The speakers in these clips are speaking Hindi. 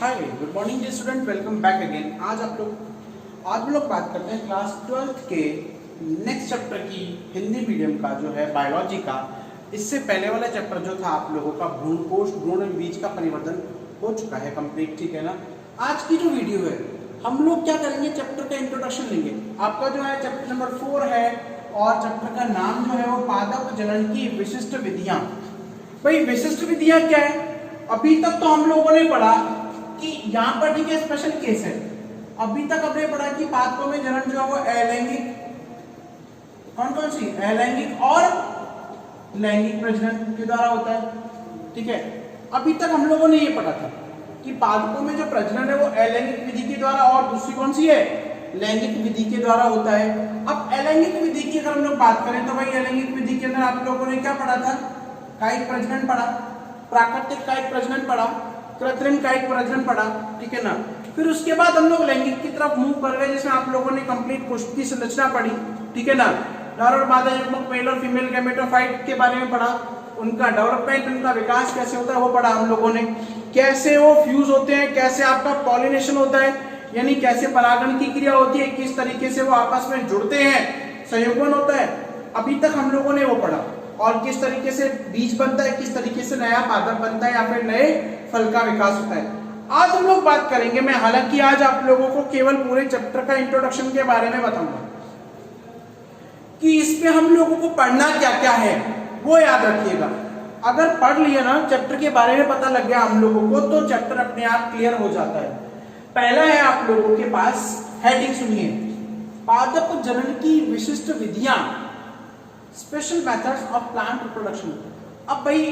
Hi good morning dear student, welcome back again. आज हम लोग बात करते हैं क्लास 12th के नेक्स्ट चैप्टर की हिंदी मीडियम का जो है बायोलॉजी का। इससे पहले वाला चैप्टर जो था आप लोगों का भ्रूण कोश भ्रूण एवं बीज का परिवर्तन हो चुका है कंप्लीट, ठीक है ना। आज की जो वीडियो है हम लोग क्या करेंगे, चैप्टर का इंट्रोडक्शन लेंगे। आपका जो है चैप्टर नंबर 4 है और चैप्टर का नाम जो है वो पादप जनन की विशिष्ट विधियां। भाई विशिष्ट विधियां क्या है? अभी तक तो हम लोगों ने पढ़ा कि यहाँ पर ठीक है स्पेशल केस है। अभी तक हमने पढ़ा कि पादपों में जनन जो है वो अलैंगिक, कौन कौन सी, अलैंगिक और लैंगिक प्रजनन के द्वारा होता है, ठीक है। अभी तक हम लोगों ने ये पढ़ा था कि पादपों में जो प्रजनन है वो अलैंगिक विधि के द्वारा और दूसरी कौन सी है, लैंगिक विधि के द्वारा होता है। अब अलैंगिक विधि की अगर हम लोग बात करें तो भाई अलैंगिक विधि के अंदर आप लोगों ने क्या पढ़ा था, कायिक प्रजनन पढ़ा, प्राकृतिक कायिक प्रजनन पढ़ा, कृत्रिम कायिक प्रजनन पढ़ा, ठीक है ना। फिर उसके बाद हम लोग लैंगिक की तरफ मूव कर गए जिसमें आप लोगों ने कंप्लीट कोशिका की संरचना पढ़ी, ठीक है ना। नर और मादा युग्मक, मेल और फीमेल गैमेटोफाइट के बारे में पढ़ा, उनका डेवलपमेंट, उनका विकास कैसे होता है वो पढ़ा हम लोगों ने। कैसे वो फ्यूज होते हैं, कैसे आपका पॉलिनेशन होता है, यानी कैसे परागण की क्रिया होती है, किस तरीके से वो आपस में जुड़ते हैं, संयुग्मन होता है, अभी तक हम लोगों ने वो पढ़ा। और किस तरीके से बीज बनता है, किस तरीके से नया पादप बनता है या फिर नए फल का विकास होता है। आज हम लोग बात करेंगे, मैं हालांकि आज आप लोगों को केवल पूरे चैप्टर का इंट्रोडक्शन के बारे में बताऊंगा कि इसमें हम लोगों को पढ़ना क्या क्या है वो याद रखिएगा। अगर पढ़ लिया ना, चैप्टर के बारे में पता लग गया हम लोगों को, तो चैप्टर अपने आप क्लियर हो जाता है। पहला है आप लोगों के पास, हेडिंग सुनिए, पादप जनन की विशिष्ट विधियां, special methods of plant reproduction. अब भाई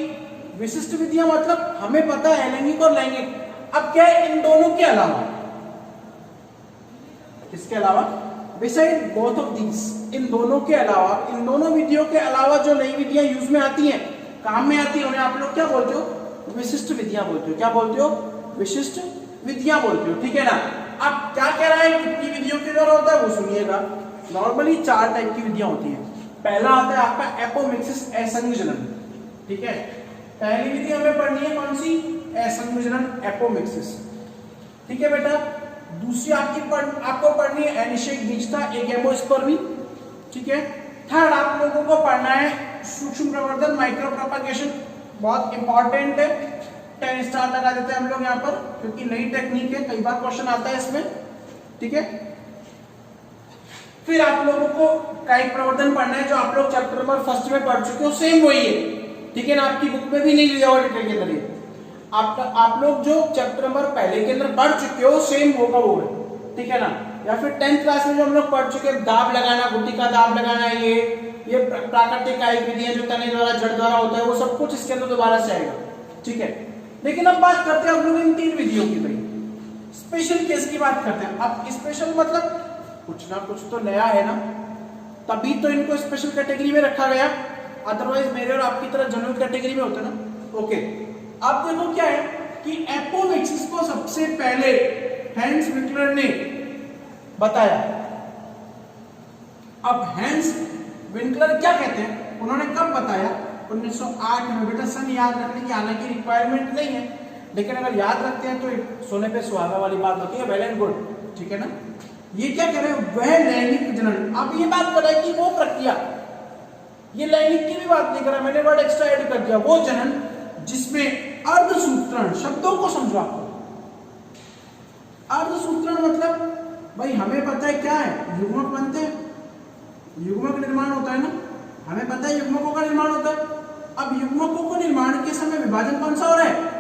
विशिष्ट विधियां मतलब हमें पता है अलैंगिक और लैंगिक। अब क्या है, इन दोनों के अलावा, किसके अलावा, बिसाइड बोथ ऑफ दीज, इन दोनों के अलावा, इन दोनों विधियों के अलावा जो नई विधियां यूज में आती हैं, काम में आती है, उन्हें आप लोग क्या बोलते हो, विशिष्ट विधियां बोलते हो। क्या बोलते हो, विशिष्ट विधियां बोलते हो, ठीक है ना। अब क्या कह रहा है, कितनी विधियों के द्वारा होता है वो सुनिएगा। नॉर्मली 4 टाइप की विधियां होती हैं। पहला आता है आपका एपोमिक्सिस, असंघजनन, ठीक है। पहली विधि हमें पढ़नी है कौन सी, असंघजनन, एपोमिक्सिस, ठीक है बेटा। दूसरी आपको पढ़नी है एनिषेक बीजता, एगेमोस्पर्मी, ठीक है। थर्ड आप लोगों को पढ़ना है सूक्ष्म प्रवर्धन, माइक्रो प्रोपगेशन, बहुत इंपॉर्टेंट है, 10 स्टार लगा देते हैं हम लोग यहाँ पर क्योंकि नई टेक्निक है, कई बार क्वेश्चन आता है इसमें, ठीक है। फिर आप लोगों को कायिक प्रवर्धन पढ़ना है जो आप लोग चैप्टर नंबर 1 में पढ़ चुके हो, सेम वही है, ठीक है ना। आपकी बुक में भी नहीं लिया हुआ डिटेल के अंदर, आप लोग जो चैप्टर नंबर पहले के अंदर पढ़ चुके हो सेम होगा वो है, ठीक है ना। या फिर 10th क्लास में जो हम लोग पढ़ चुके हैं, दाब लगाना, गुटी का दाब लगाना, ये प्राकृतिक कायिक विधियां जो तने द्वारा जड़ द्वारा होता है, वो सब कुछ इसके अंदर दोबारा से आएगा, ठीक है। लेकिन अब बात करते हैं हम लोग इन 3 विधियों की, भाई स्पेशल केस की बात करते हैं। अब स्पेशल मतलब कुछ ना कुछ तो नया है ना, तभी तो इनको स्पेशल कैटेगरी में रखा गया, अदरवाइज मेरे और आपकी तरह जनरल कैटेगरी में होते ना। ओके, अब देखो क्या है कि एपोमिक्सिस को सबसे पहले हैंस विंकलर ने बताया। अब हैंस विंकलर क्या कहते हैं, उन्होंने कब बताया, 1908 में। बेटा सन याद रखने की हालांकि रिक्वायरमेंट नहीं है, लेकिन अगर याद रखते हैं तो सोने पे सुहागा वाली बात होती है, वेल एंड गुड, ठीक है ना। ये क्या कह रहे हैं, वह लैंगिक जनन। अब ये बात कर रहा है कि वो प्रक्रिया, ये लैंगिक की भी बात नहीं कर रहा, मैंने वर्ड एक्स्ट्रा ऐड कर दिया, वो जनन जिसमें अर्धसूत्रण, शब्दों को समझो आपको। अर्धसूत्रण मतलब भाई हमें पता है क्या है, युग्मक बनते हैं, युग्मक निर्माण होता है ना, हमें पता है युग्मकों का निर्माण होता है। अब युग्मकों को निर्माण के समय विभाजन कौन सा हो रहा है,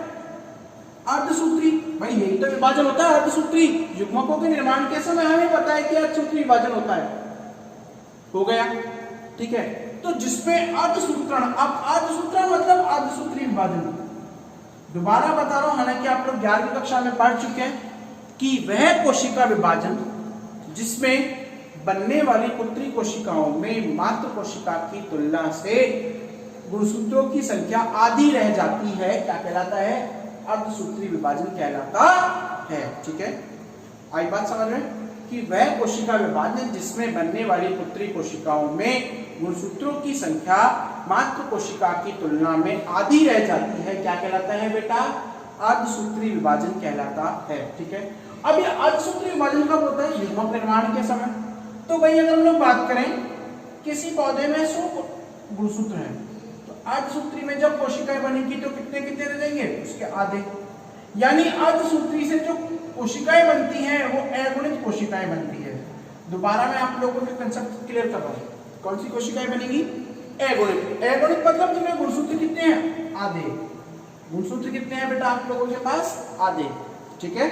अर्धसूत्री, भाई यही तो विभाजन होता है, अर्धसूत्री। युग्मकों के निर्माण के समय हमें पता है कि अर्धसूत्री विभाजन होता है, हो गया, ठीक है। तो जिसमें अर्धसूत्रण, अब अर्धसूत्रण मतलब अर्धसूत्री विभाजन, दोबारा बता रहा हूं, हालांकि आप लोग 11वीं कक्षा में पढ़ चुके हैं कि वह कोशिका विभाजन जिसमें बनने वाली पुत्री कोशिकाओं में मातृ कोशिका की तुलना से गुणसूत्रों की संख्या आधी रह जाती है, क्या कहलाता है, अर्धसूत्री विभाजन कहलाता है, ठीक है। आई बात समझ में कि वह कोशिका विभाजन जिसमें बनने वाली पुत्री कोशिकाओं में गुणसूत्रों की संख्या मातृ कोशिका की तुलना में आधी रह जाती है, क्या कहलाता है बेटा, अर्धसूत्री विभाजन कहलाता है। ठीक है, अब ये अर्धसूत्री विभाजन कब होता है? युग्मक निर्माण के समय। तो भाई अगर हम लोग बात करें किसी पौधे में 100 गुणसूत्र हैं, तो अर्धसूत्री में जब कोशिकाएं बनेगी तो कितने कितने दे देंगे? उसके आधे। यानी अर्धसूत्री से जो कोशिकाएं बनती हैं वो अगुणित कोशिकाएं बनती है। दोबारा मैं आप लोगों के कंसेप्ट क्लियर कर रहा हूं। कौन सी कोशिकाएं बनेगी? अगुणित। अगुणित मतलब जिनमें गुणसूत्र कितने हैं? आधे। गुणसूत्र कितने हैं बेटा आप लोगों के पास? आधे। ठीक है,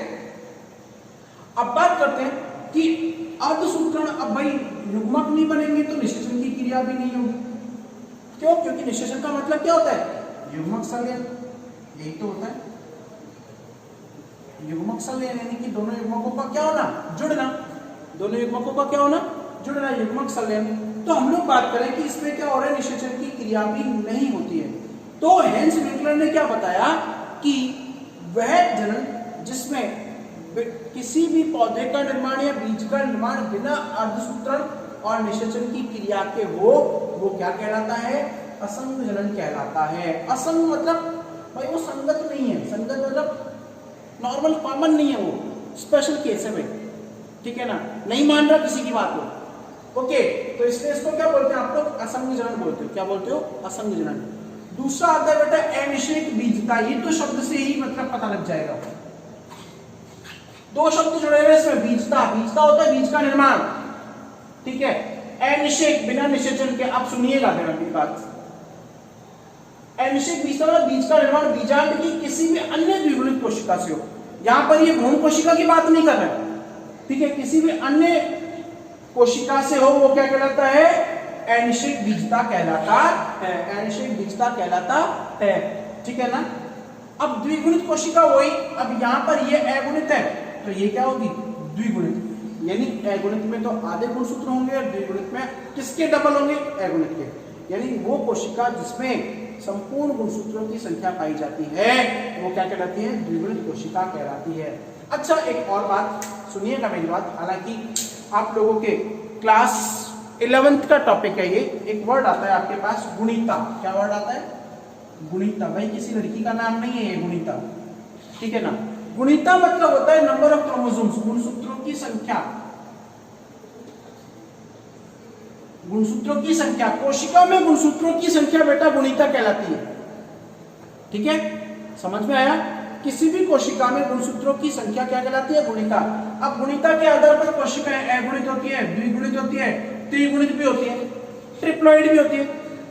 अब बात करते हैं कि अर्धसूत्रण। अब भाई युग्मक नहीं बनेंगे तो निषेचन की क्रिया भी नहीं होगी। क्यों? क्योंकि निषेचन का मतलब क्या होता है? युग्मक संलयन। यही तो होता है युग्मक संलयन, यानी कि दोनों युग्मकों का क्या होना? जुड़ना। दोनों युग्मकों का क्या होना? जुड़ना, युग्मक संलयन। तो हम लोग बात करें कि इसमें क्या हो रहा है? निषेचन की क्रिया भी नहीं होती है। तो हेंस विंकलर ने क्या बताया कि वह जनन जिसमें किसी भी पौधे का निर्माण या बीज का निर्माण बिना अर्धसूत्रण और निषेचन की क्रिया के हो, वो क्या कहलाता है? असंग जनन कहलाता है। असंग मतलब भाई वो संगत नहीं है। संगत मतलब नॉर्मल कॉमन नहीं है, वो स्पेशल केस है भाई। ठीक है ना, नहीं मान रहा किसी की बात को। ओके, तो इसलिए इसको क्या बोलते हैं आप लोग? असंग जनन बोलते हो। क्या बोलते हो? असंग जनन। दूसरा आता है बेटा अनिषेक बीजता। ये तो शब्द से ही मतलब पता लग जाएगा। दो शब्द जुड़े हुए इसमें, बीजता। बीजता होता है बीज का निर्माण। ठीक है, अनिषेक बिना निषेचन के। आप सुनिएगा मेरी बात। अनिषेक बीजता मतलब बीज का निर्माण बीजांड की किसी भी अन्य द्विगुणित कोशिका से हो। यहां पर ये भ्रूण कोशिका की बात नहीं कर रहे। ठीक है, किसी भी अन्य कोशिका से हो वो क्या कहलाता है? अनिषेक बीजता कहलाता है। अनिषेक बीजता कहलाता है। ठीक है ना। अब द्विगुणित कोशिका वही, अब यहां पर ये अगुणित है तो ये क्या होगी? द्विगुणित। यानी अगुणित में तो आधे गुणसूत्र होंगे और द्विगुणित में किसके डबल होंगे? अगुणित के। यानी वो कोशिका जिसमें संपूर्ण गुणसूत्रों की संख्या पाई जाती है वो क्या कहलाती है? द्विगुणित कोशिका कहलाती है। अच्छा, एक और बात सुनिएगा मेरी बात। हालांकि आप लोगों के क्लास 11th का टॉपिक है ये। एक वर्ड आता है आपके पास, गुणिता। क्या वर्ड आता है? गुणिता। भाई किसी लड़की का नाम नहीं है ये गुणिता। ठीक है ना। गुणिता मतलब होता है नंबर ऑफ क्रोमोसोम्स, गुणसूत्रों की संख्या। गुणसूत्रों की संख्या, कोशिका में गुणसूत्रों की संख्या बेटा गुणिता कहलाती है। ठीक है, समझ में आया? किसी भी कोशिका में गुणसूत्रों की संख्या क्या कहलाती है? गुणिता। अब गुणिता के आधार पर कोशिकाएं अगुणित होती है, द्विगुणित होती है, त्रिगुणित भी होती है, ट्रिप्लॉइड भी होती है।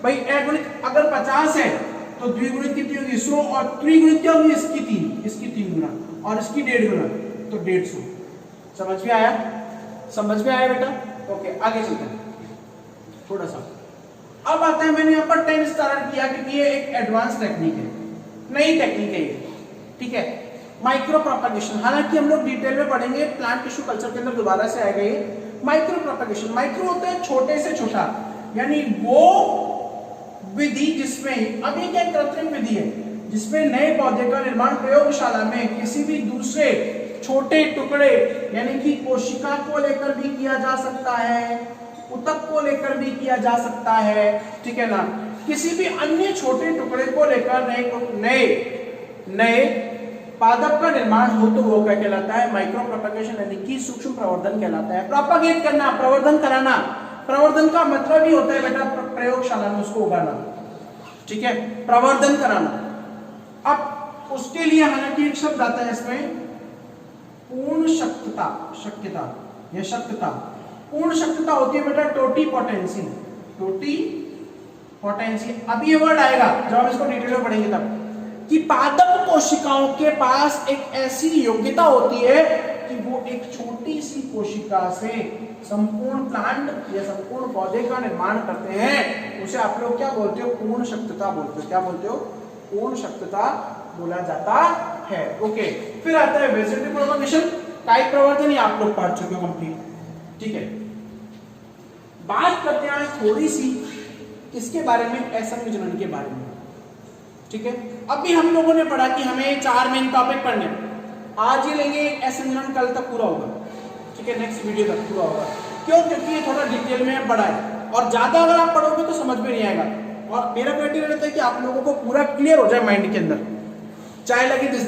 भाई अगुणित अगर 50 है तो द्विगुणित कितनी होगी? 100। और त्रिगुणित क्या होगी? इसकी 3 गुना और इसकी 1.5 गुना, तो 150। समझ में आया? समझ में आया बेटा? ओके, आगे चलते हैं थोड़ा सा। अब आता है, मैंने यहाँ पर 10 स्टार किया क्योंकि ये एक एडवांस टेक्निक है, नई टेक्निक है ये। ठीक है, माइक्रो प्रोपगेशन। हालांकि हम लोग डिटेल में पढ़ेंगे, प्लांट टिश्यू कल्चर के अंदर दोबारा से आएगा ये। माइक्रो प्रोपगेशन, माइक्रो होता है छोटे से छोटा, यानी वो विधि जिसमें, अब ये क्या कृत्रिम विधि है जिसमें नए पौधे का निर्माण प्रयोगशाला में किसी भी दूसरे छोटे टुकड़े यानी कि कोशिका को लेकर भी किया जा सकता है, ऊतक को लेकर भी किया जा सकता है। ठीक है ना। किसी भी अन्य छोटे टुकड़े को लेकर नए पादप का निर्माण हो तो वो क्या कहलाता है? माइक्रो प्रोपगेशन, यानी कि सूक्ष्म प्रवर्धन कहलाता है। प्रोपगेट करना, प्रवर्धन कराना। प्रवर्धन का मतलब ही होता है बेटा प्रयोगशाला में उसको उगाना। ठीक है, प्रवर्धन कराना। अब उसके लिए हालांकि एक शब्द आता है इसमें, पूर्ण शक्यता या शक्तता। पूर्ण शक्तता होती है बेटा टोटीपोटेंसी। टोटीपोटेंसी, अब ये वर्ड आएगा जब हम इसको डिटेल में पढ़ेंगे तब, कि पादप कोशिकाओं के पास एक ऐसी योग्यता होती है कि वो एक छोटी सी कोशिका से संपूर्ण प्लांट या संपूर्ण पौधे का निर्माण करते हैं। उसे आप लोग क्या बोलते हो? पूर्ण शक्तता बोलते हो। क्या बोलते हो? पूर्ण शक्तता बोला जाता है। ओके, फिर आता है वेजिटेटिव प्रोपगेशन, कायिक प्रवर्धन, ये आप लोग पढ़ चुके हो कंप्लीट। ठीक है, बात करते हैं थोड़ी सी किसके बारे में? असंग जनन के बारे में। ठीक है, अभी हम लोगों ने पढ़ा कि हमें 4 मेन टॉपिक पढ़ने, आज ही लेंगे असंग जनन, कल तक पूरा होगा। ठीक है, नेक्स्ट वीडियो तक पूरा होगा। क्यों? क्योंकि ये थोड़ा डिटेल में बड़ा है और ज्यादा अगर आप पढ़ोगे तो समझ में नहीं आएगा। और मेरा क्राइटेरिया रहता है कि आप लोगों को पूरा क्लियर हो जाए माइंड के अंदर। चाहे लगे 10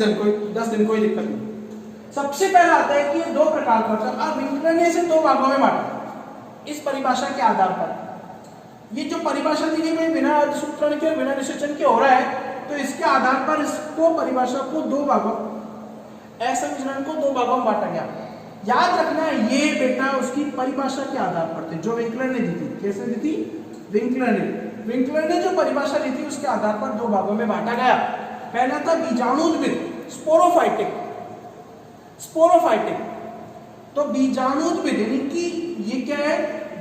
दिन कोई दिक्कत नहीं। सबसे पहला आता है कि ये दो प्रकार का होता है। अब विंकलर ने इसे दो भागों में बांटा इस परिभाषा के आधार पर। ये जो परिभाषा दी गई बिना सूत्रण के और बिना निषेचन के हो रहा है, तो इसके आधार पर इसको परिभाषा को दो भागों, असंयोजन को दो भागों में बांटा गया। याद रखना ये बेटा उसकी परिभाषा के आधार पर थे जो विंकलर ने दी थी। कैसे दी थी? विंकलर ने जो परिभाषा दी थी उसके आधार पर दो भागों में बांटा गया। पहला था बीजाणुद्भिद, स्पोरोफाइटिक। तो बीजाणुद्भिद यानी कि ये क्या है?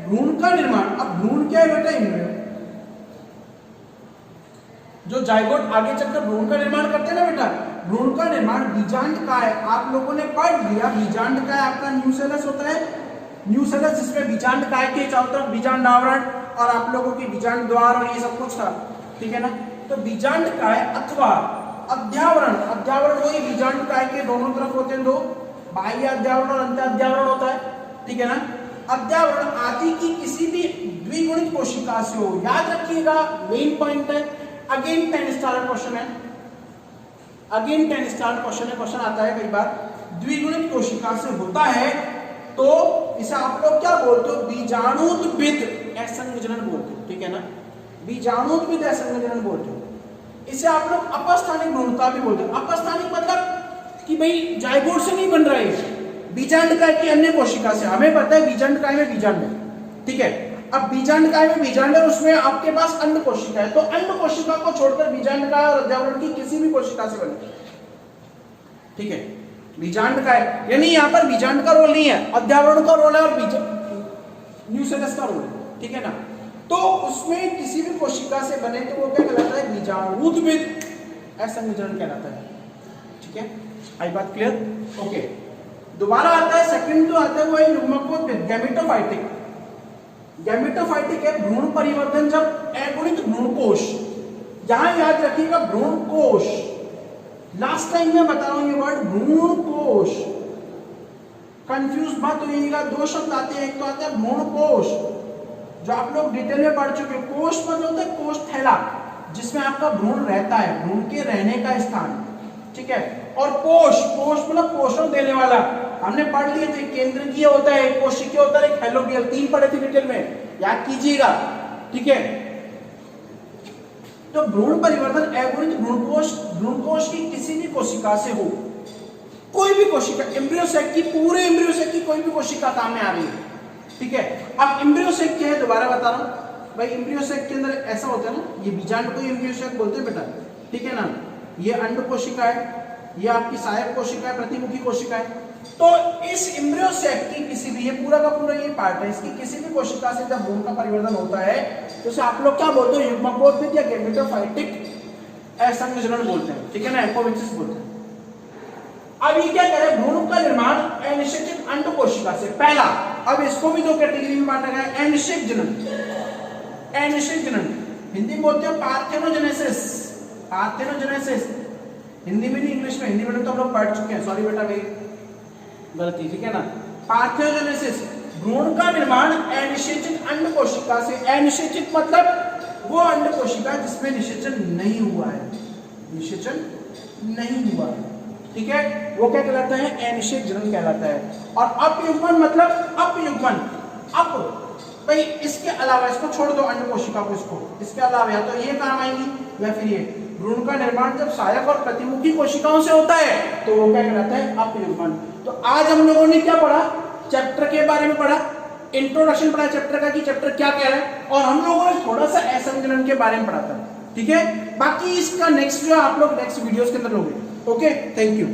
भ्रूण का निर्माण। अब भ्रूण क्या है बेटा? एम्ब्रियो। जो जाइगोट आगे चलकर भ्रूण का निर्माण करते हैं ना बेटा, भ्रूण का निर्माण बीजांड का है। आप लोगों ने पढ़ लिया बीजांड का है आपका न्यूसेलस होता है। न्यूसेलस जिसमें बीजांड काय के चारों तरफ बीजांड आवरण और आप लोगों की बीजांड द्वार और ये सब कुछ था, ठीक है ना। तो बीजांड काय अथवा अध्यावरण वही बीजांड काय के दोनों तरफ होते हैं, दो बाह्य अध्यावरण और अंत अध्यावरण होता है, ठीक है ना। अध्यावरण आदि की किसी भी द्विगुणित कोशिका से हो। याद रखिएगा मेन पॉइंट है। अगेन 10 स्टार क्वेश्चन है, क्वेश्चन आता है कई बार। द्विगुणित कोशिका से होता है तो इसे आप लोग क्या बोलते हो? बीजाणुद्भिद असंयोजन बोलते हो, ठीक है ना। बीजाणुद्भिद असंयोजन बोलते हो। इसे आप लोग अपस्थानिक भ्रूणता भी बोलते हो। अपस्थानिक मतलब कि भाई जाइगोट से नहीं बन रहा है, बीजांड काय की अन्य कोशिका से। हमें पता है बीजांड काय में बीजांड है, ठीक है। अब बीजांड काय में बीजांड है, उसमें आपके पास अंड कोशिका है, तो अंड कोशिका को छोड़कर बीजांड काय और अध्यावरण की किसी भी कोशिका से बने, ठीक है। बीजांड काय यानी यहाँ पर बीजांड का रोल नहीं है, अध्यावरण का रोल है और न्यूसेलस का रोल है, ठीक है ना। तो उसमें किसी भी कोशिका से बने तो वो क्या कहलाता है? बीजाणुद्भिद असंयोजन कहलाता है, ठीक है। आई बात क्लियर? ओके। दोबारा आता है सेकंड जो आता है वो है युग्मकोद्भिद, गैमेटोफाइटिक है भ्रूण परिवर्धन जब अगुणित भ्रूण कोश। यहां याद रखिएगा भ्रूण कोश, लास्ट टाइम मैं बता रहा हूं ये वर्ड भ्रूण कोश, कंफ्यूज मत होइएगा। दो शब्द आते हैं, एक तो आता है भ्रूण कोश जो आप लोग डिटेल में पढ़ चुके। कोश मतलब होता है कोश थैला जिसमें आपका भ्रूण रहता है, भ्रूण के रहने का स्थान, ठीक है। और कोश मतलब पोषण देने वाला, हमने पढ़ लिए थे। केंद्रीय होता है, कोशिकीय होता है, फैलोपियल, 3 पढ़े थे डिटेल में, याद कीजिएगा, ठीक है। तो भ्रूण परिवर्तन अगुणित भ्रूण कोश की किसी भी कोशिका से हो, कोई भी कोशिका, एम्ब्रियो सेक की, पूरे एम्ब्रियो सेक की कोई भी कोशिका काम में आ रही है, ठीक है। अब एम्ब्रियो सेक क्या है दोबारा बता रहा हूं भाई। एम्ब्रियो सेक के अंदर ऐसा होता है ना, ये बीजांड को एम्ब्रियो सेक बोलते हैं बेटा, ठीक है ना। ये अंड कोशिका है, ये आपकी सहायक कोशिका है, प्रतिमुखी कोशिका है। तो इस एम्ब्रियो सेक की किसी भी, ये पूरा का पूरा ये पार्ट है, इसकी किसी भी कोशिका से जब भ्रूण का परिवर्तन होता है तो उसे आप लोग क्या बोलते हो? युग्मकोद्भिद या गैमेटोफाइटिक असंयोजन बोलते हैं, ठीक है ना, एपोमिसिस बोलते हैं। अब ये क्या कह रहे हैं? भ्रूण का निर्माण अनिषेचित अंड कोशिका से, पहला। अब इसको भी दो कैटेगरी में बांटा गया है, अनिषेक जनन, हिंदी में बोलते हैं पार्थेनोजेनेसिस, हिंदी में नहीं इंग्लिश में, हिंदी में तो हम लोग पढ़ चुके हैं, सॉरी बेटा भाई गलती, ठीक है ना। पार्थेनोजेनेसिस भ्रूण का निर्माण अनिषेचित अंड कोशिका से। अनिषेचित मतलब वो अंड कोशिका जिसमें निषेचन नहीं हुआ है, ठीक है, वो क्या कहलाता है? अनिषेक जनन कहलाता है। और अपयुग्मन मतलब अपयुग्मन, भाई इसके अलावा, इसको छोड़ दो अंड कोशिका को, इसके अलावा या तो ये काम आएंगी या फिर ये। भ्रूण का निर्माण जब सहायक और प्रतिमुखी कोशिकाओं से होता है तो वो क्या कहलाता है? अपयुग्मन। तो आज हम लोगों ने क्या पढ़ा? चैप्टर के बारे में पढ़ा, इंट्रोडक्शन पढ़ा चैप्टर का कि चैप्टर क्या कह रहा है, और हम लोगों ने थोड़ा सा असंयोजन के बारे में पढ़ा था, ठीक है। बाकी इसका नेक्स्ट जो आप लोग नेक्स्ट वीडियोस के अंदर लोगे। Okay, thank you.